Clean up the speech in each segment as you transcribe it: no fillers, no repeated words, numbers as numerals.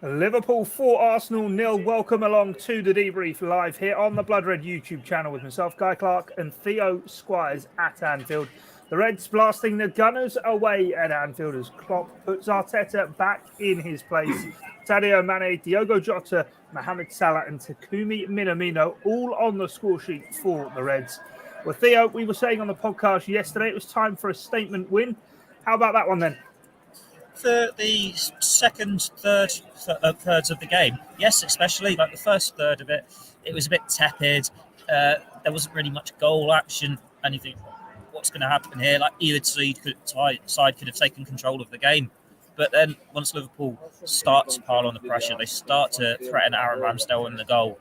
Liverpool 4, Arsenal 0. Welcome along to the Debrief live here on the Blood Red YouTube channel with myself, Guy Clarke, and Theo Squires at Anfield. The Reds blasting the Gunners away at Anfield as Klopp puts Arteta back in his place. Sadio Mane, Diogo Jota, Mohamed Salah and Takumi Minamino all on the score sheet for the Reds. Well, Theo, we were saying on the podcast yesterday it was time for a statement win. How about that one then? For the second, thirds of the game, yes, especially like the first third of it, it was a bit tepid. There wasn't really much goal action. And you think, what's going to happen here? Like either side could have taken control of the game. But then once Liverpool start to pile on the pressure, they start to threaten Aaron Ramsdale in the goal,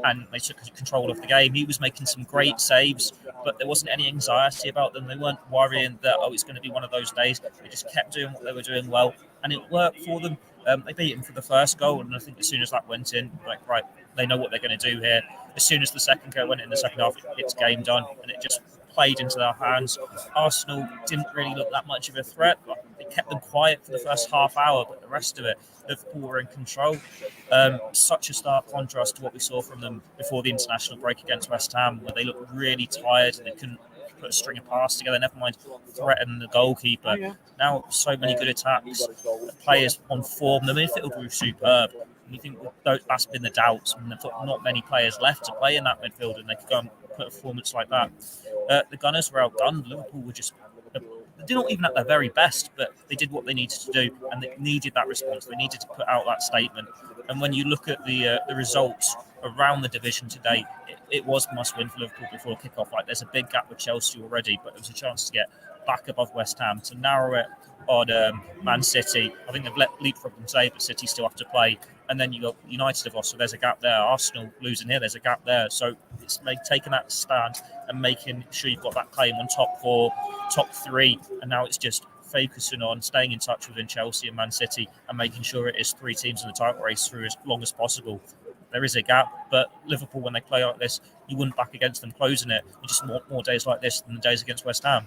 and they took control of the game. He was making some great saves, but there wasn't any anxiety about them. They weren't worrying that, it's going to be one of those days. They just kept doing what they were doing well, and it worked for them. They beat him for the first goal, and I think as soon as that went in, right, they know what they're going to do here. As soon as the second goal went in the second half, it's game done, and it just played into their hands. Arsenal didn't really look that much of a threat. It kept them quiet for the first half hour, but the rest of it, Liverpool were in control. Such a stark contrast to what we saw from them before the international break against West Ham, where they looked really tired and they couldn't put a string of passes together, never mind threaten the goalkeeper. Now, so many good attacks, players on form, the midfield was superb. And you think that's been the doubts, and they've got not many players left to play in that midfield, and they could go and put a performance like that. The Gunners were outgunned. Liverpool were just, they're not even at their very best, but they did what they needed to do, and they needed that response. They needed to put out that statement. And when you look at the results around the division today, it was must win for Liverpool before kick-off. Like, there's a big gap with Chelsea already, but there was a chance to get back above West Ham, to narrow it on Man City. I think they've leapfrogged them today, but City still have to play. And then you got United have lost, so there's a gap there. Arsenal losing here, there's a gap there. So it's taking that stand and making sure you've got that claim on top four, top three, and now it's just focusing on staying in touch within Chelsea and Man City and making sure it is three teams in the title race through as long as possible. There is a gap, but Liverpool, when they play like this, you wouldn't back against them closing it. You just want more days like this than the days against West Ham.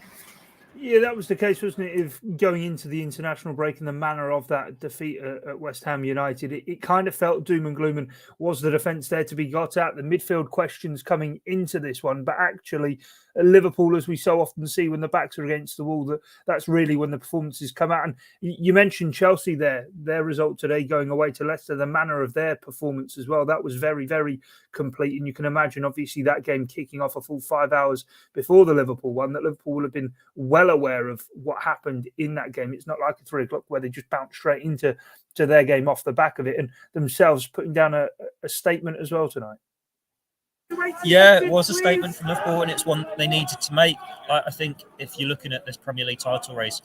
Yeah, that was the case, wasn't it? If going into the international break and the manner of that defeat at West Ham United, it kind of felt doom and gloom. And was the defence there to be got at? The midfield questions coming into this one, but actually, Liverpool, as we so often see when the backs are against the wall, that's really when the performances come out. And you mentioned Chelsea there, their result today going away to Leicester, the manner of their performance as well. That was very, very complete. And you can imagine, obviously, that game kicking off a full 5 hours before the Liverpool one, that Liverpool will have been well aware of what happened in that game. It's not like a 3 o'clock where they just bounce straight into their game off the back of it, and themselves putting down a statement as well tonight. Yeah, it was a statement from Liverpool, and it's one they needed to make. I think if you're looking at this Premier League title race,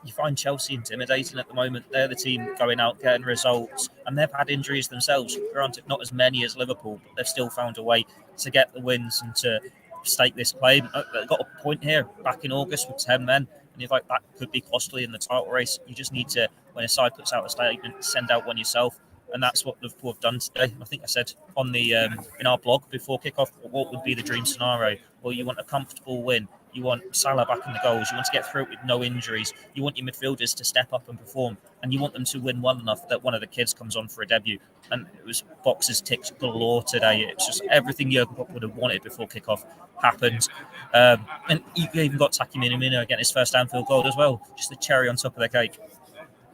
you find Chelsea intimidating at the moment. They're the team going out, getting results, and they've had injuries themselves. Granted, not as many as Liverpool, but they've still found a way to get the wins and to stake this claim. They've got a point here back in August with 10 men, and if that could be costly in the title race, you just need to, when a side puts out a statement, send out one yourself. And that's what Liverpool have done today. I think I said on the in our blog before kickoff, what would be the dream scenario? Well, you want a comfortable win. You want Salah back in the goals. You want to get through it with no injuries. You want your midfielders to step up and perform. And you want them to win well enough that one of the kids comes on for a debut. And it was boxes ticked galore today. It's just everything Jurgen Klopp would have wanted before kickoff happened. And you even got Takumi Minamino getting his first Anfield goal as well. Just the cherry on top of their cake.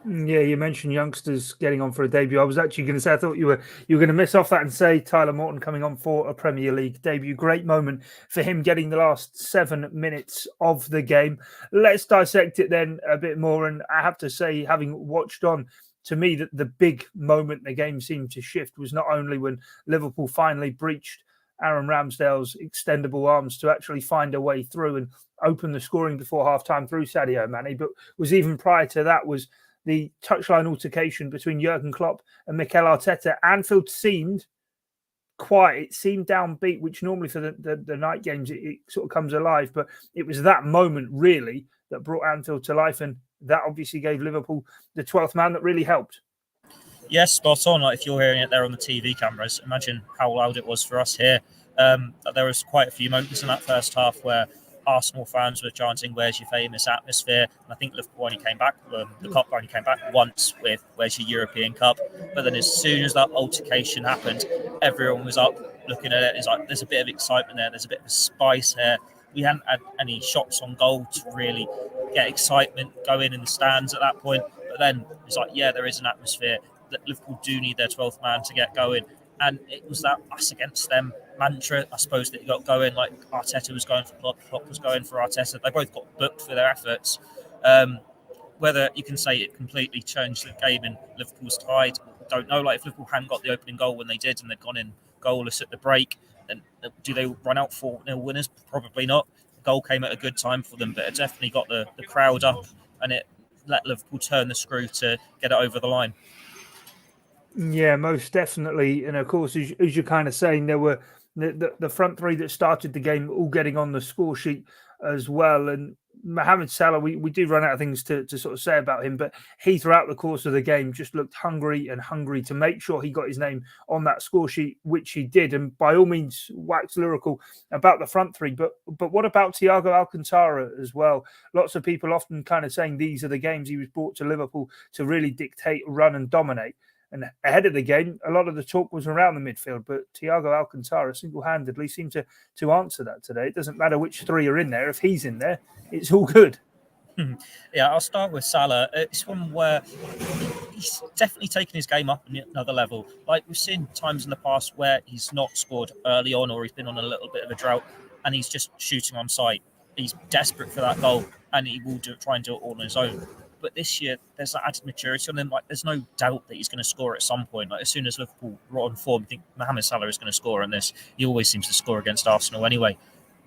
Yeah, you mentioned youngsters getting on for a debut. I was actually going to say, I thought you were going to miss off that and say Tyler Morton coming on for a Premier League debut. Great moment for him getting the last 7 minutes of the game. Let's dissect it then a bit more. And I have to say, having watched on, to me, that the big moment the game seemed to shift was not only when Liverpool finally breached Aaron Ramsdale's extendable arms to actually find a way through and open the scoring before half-time through Sadio Mane, but was even prior to that was the touchline altercation between Jurgen Klopp and Mikel Arteta. Anfield seemed quiet. It seemed downbeat, which normally for the night games, it sort of comes alive. But it was that moment, really, that brought Anfield to life. And that obviously gave Liverpool the 12th man that really helped. Yes, spot on. Like if you're hearing it there on the TV cameras, imagine how loud it was for us here. There was quite a few moments in that first half where Arsenal fans were chanting, "Where's your famous atmosphere?" And I think Liverpool only came back, the Cup only came back once with "Where's your European Cup?" But then as soon as that altercation happened, everyone was up looking at it. It's like there's a bit of excitement there. There's a bit of a spice here. We hadn't had any shots on goal to really get excitement going in the stands at that point. But then it's like, yeah, there is an atmosphere that Liverpool do need their 12th man to get going. And it was that us against them mantra, I suppose, that got going. Like Arteta was going for Klopp, Klopp was going for Arteta. They both got booked for their efforts. Whether you can say it completely changed the game in Liverpool's tide, I don't know. Like if Liverpool hadn't got the opening goal when they did and they'd gone in goalless at the break, then do they run out 4-0 winners? Probably not. The goal came at a good time for them, but it definitely got the crowd up and it let Liverpool turn the screw to get it over the line. Yeah, most definitely. And of course, as you're kind of saying, there were the front three that started the game all getting on the score sheet as well. And Mohamed Salah, we do run out of things to sort of say about him, but he, throughout the course of the game, just looked hungry to make sure he got his name on that score sheet, which he did. And by all means, wax lyrical about the front three. But what about Thiago Alcantara as well? Lots of people often kind of saying these are the games he was brought to Liverpool to really dictate, run and dominate. And ahead of the game, a lot of the talk was around the midfield, but Thiago Alcantara single-handedly seemed to answer that today. It doesn't matter which three are in there. If he's in there, it's all good. Yeah, I'll start with Salah. It's one where he's definitely taken his game up another level. Like we've seen times in the past where he's not scored early on or he's been on a little bit of a drought and he's just shooting on sight. He's desperate for that goal and he will try and do it all on his own. But this year, there's that added maturity on him. Like, there's no doubt that he's going to score at some point. Like, as soon as Liverpool are on form, I think Mohamed Salah is going to score on this. He always seems to score against Arsenal anyway.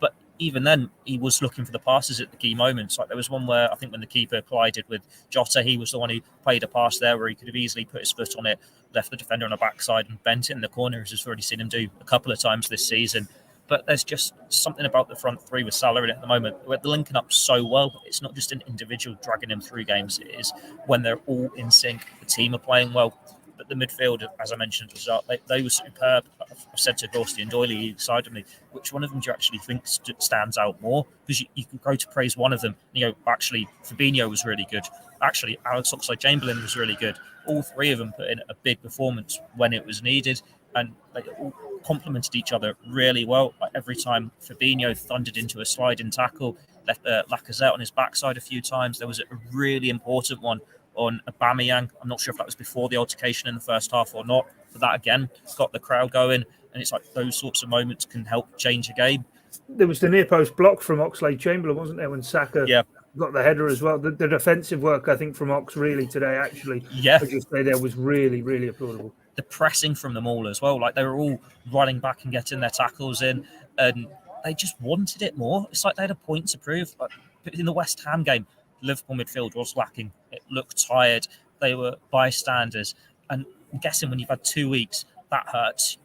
But even then, he was looking for the passes at the key moments. Like, there was one where I think when the keeper collided with Jota, he was the one who played a pass there where he could have easily put his foot on it, left the defender on the backside and bent it in the corner, as we've already seen him do a couple of times this season. But there's just something about the front three with Salah in it at the moment. They're linking up so well. It's not just an individual dragging him through games. It is when they're all in sync. The team are playing well. But the midfield, as I mentioned at the start, they were superb. I've said to Gorsty and Doyley side of me, which one of them do you actually think stands out more? Because you could go to praise one of them. You know, actually, Fabinho was really good. Actually, Oxlade-Chamberlain was really good. All three of them put in a big performance when it was needed. And they all complemented each other really well. Like every time Fabinho thundered into a sliding tackle, left Lacazette on his backside a few times. There was a really important one on Aubameyang. I'm not sure if that was before the altercation in the first half or not, but that again got the crowd going. And it's like those sorts of moments can help change a game. There was the near post block from Oxlade-Chamberlain, wasn't there, when Saka got the header as well? The defensive work, I think, from Ox really today, actually, I just say there was really, really applaudable. The pressing from them all as well. Like they were all running back and getting their tackles in, and they just wanted it more. It's like they had a point to prove. Like in the West Ham game, Liverpool midfield was lacking. It looked tired. They were bystanders. And I'm guessing when you've had 2 weeks, that hurts.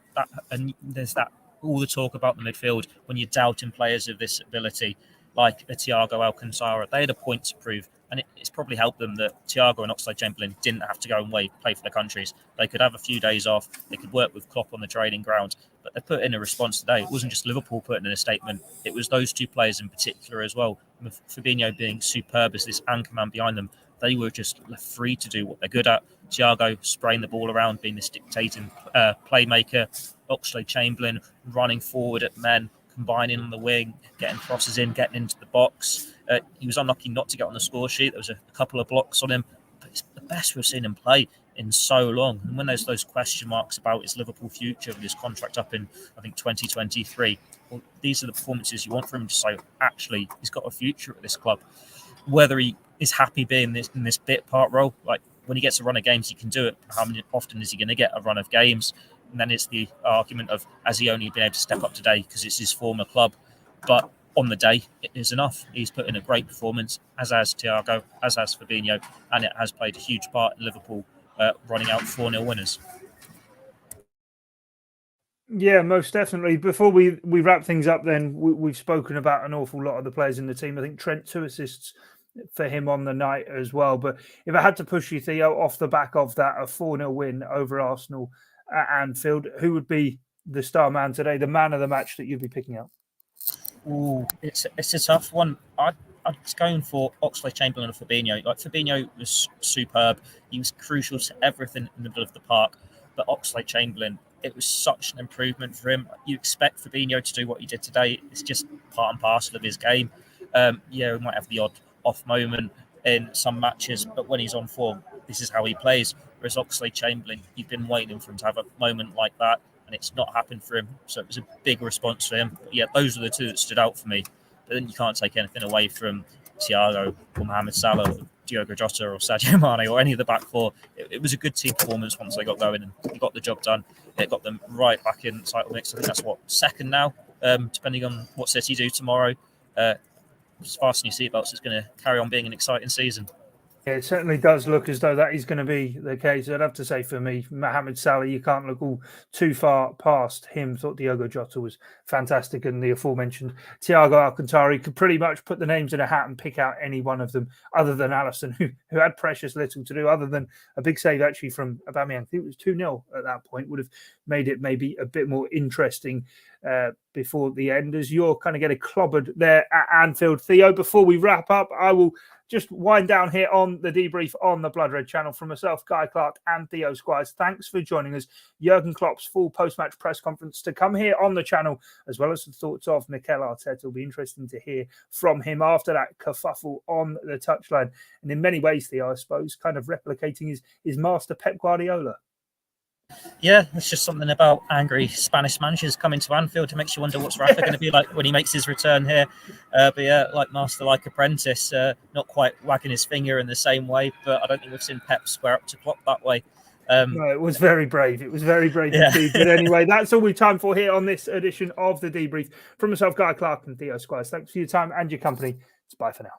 And there's that all the talk about the midfield when you're doubting players of this ability, like a Thiago Alcantara. They had a point to prove. And it's probably helped them that Thiago and Oxlade-Chamberlain didn't have to go and play for their countries. They could have a few days off. They could work with Klopp on the training ground. But they put in a response today. It wasn't just Liverpool putting in a statement. It was those two players in particular as well. With Fabinho being superb as this anchor man behind them, they were just left free to do what they're good at. Thiago spraying the ball around, being this dictating playmaker. Oxlade-Chamberlain running forward at men, combining on the wing, getting crosses in, getting into the box. He was unlucky not to get on the score sheet. There was a couple of blocks on him, but it's the best we've seen him play in so long. And when there's those question marks about his Liverpool future with his contract up in, I think, 2023, well, these are the performances you want from him to say, actually, he's got a future at this club. Whether he is happy being in this bit part role, like when he gets a run of games, he can do it. How often is he going to get a run of games? And then it's the argument of, has he only been able to step up today because it's his former club? But on the day, it is enough. He's put in a great performance, as has Thiago, as has Fabinho, and it has played a huge part in Liverpool running out 4-0 winners. Yeah, most definitely. Before we wrap things up, then we've spoken about an awful lot of the players in the team. I think Trent, 2 assists for him on the night as well. But if I had to push you, Theo, off the back of that, a 4-0 win over Arsenal at Anfield, who would be the star man today, the man of the match that you'd be picking out? Ooh, it's a tough one. I was going for OxladeChamberlain or Fabinho. Like Fabinho was superb. He was crucial to everything in the middle of the park. But OxladeChamberlain, it was such an improvement for him. You expect Fabinho to do what he did today. It's just part and parcel of his game. Yeah, he might have the odd off moment in some matches, but when he's on form, this is how he plays. Whereas OxladeChamberlain, you've been waiting for him to have a moment like that, and it's not happened for him. So it was a big response for him. But yeah, those are the two that stood out for me. But then you can't take anything away from Thiago or Mohamed Salah, or Diogo Jota or Sadio Mane or any of the back four. It was a good team performance once they got going and they got the job done. It got them right back in the title mix. I think that's second now, depending on what City do tomorrow. Fasten your seatbelts. It's going to carry on being an exciting season. Yeah, it certainly does look as though that is going to be the case. I'd have to say for me, Mohamed Salah, you can't look all too far past him. Thought Diogo Jota was fantastic, and the aforementioned Thiago Alcantara could pretty much put the names in a hat and pick out any one of them, other than Alisson, who had precious little to do, other than a big save actually from Aubameyang. I think it was 2-0 at that point, would have made it maybe a bit more interesting before the end, as you're kind of getting clobbered there at Anfield. Theo, before we wrap up, I will just wind down here on the debrief on the Blood Red channel from myself, Guy Clarke, and Theo Squires. Thanks for joining us. Jurgen Klopp's full post-match press conference to come here on the channel, as well as the thoughts of Mikel Arteta. It'll be interesting to hear from him after that kerfuffle on the touchline. And in many ways, Theo, I suppose, kind of replicating his master Pep Guardiola. Yeah, it's just something about angry Spanish managers coming to Anfield. It makes you wonder what's Rafa going to be like when he makes his return here. But yeah, like master, like apprentice, not quite wagging his finger in the same way, but I don't think we've seen Pep square up to Klopp that way. No, it was very brave. It was very brave indeed. But anyway, that's all we've time for here on this edition of the debrief. From myself, Guy Clarke, and Theo Squires. Thanks for your time and your company. It's bye for now.